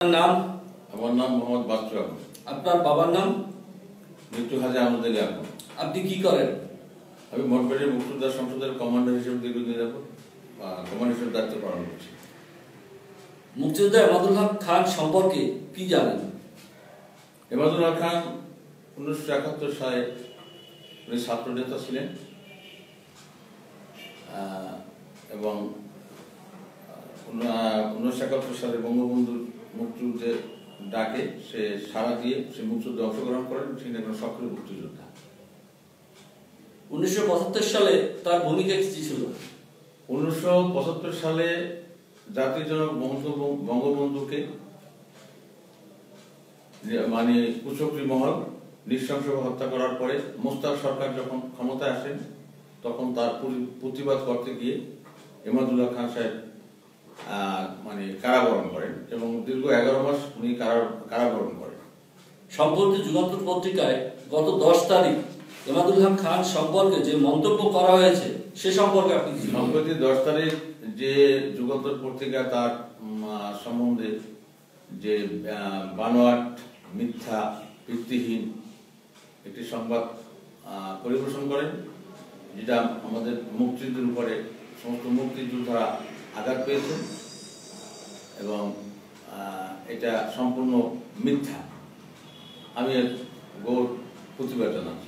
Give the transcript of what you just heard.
নাম? আমার নাম মোহাম্মদ বাচ্চু আহমদ। আপনার বাবার নাম? মৃত্যু হাজি আহমদ আলী আহমদ। আপনি কি করেন? আমি মঠবাড়িয়া মুক্তিযোদ্ধা সংসদের কমান্ডার হিসেবে দীর্ঘদিন যাবত কমান্ডার হিসেবে দায়িত্ব পালন করছি। মুক্তিযোদ্ধা এমাদুল হক খান সম্পর্কে কি জানেন? এমাদুল হক খান 1971 সালে উনি ছাত্র নেতা ছিলেন এবং 1971 সালে বঙ্গবন্ধুর মুক্তিযুদ্ধের ডাকে সে সাড়া দিয়ে সে মুক্তিযুদ্ধে অংশগ্রহণ করেন। তিনি একজন সক্রিয় মুক্তিযোদ্ধা। 1975 সালে তার ভূমিকা কি ছিল? 1975 সালে জাতির জনক বঙ্গবন্ধুকে মানে কুচক্রী মহল নৃশংসভাবে হত্যা করার পরে মোস্তাক সরকার যখন ক্ষমতায় আসেন তখন তার প্রতিবাদ করতে গিয়ে এমাদুল হক খান সাহেব মানে কারাবরণ করেন এবং দীর্ঘ 11 মাস উনি কারাবরণ করেন। সম্প্রতি যুগান্তর পত্রিকায় গত 10 তারিখ এমাদুল হক খান সম্পর্কে যে মন্তব্য করা হয়েছে সে সম্পর্কে আপনি কি? সম্প্রতি 10 তারিখ যে যুগান্তর পত্রিকা তার সম্বন্ধে যে বানোয়াট মিথ্যা ভিত্তিহীন একটি সংবাদ পরিবেশন করেন, যেটা আমাদের মুক্তিযুদ্ধের উপরে সমস্ত মুক্তিযোদ্ধারা আঘাত পেয়েছেন এবং এটা সম্পূর্ণ মিথ্যা। আমি এর গৌর প্রতিবাদ জানাচ্ছি।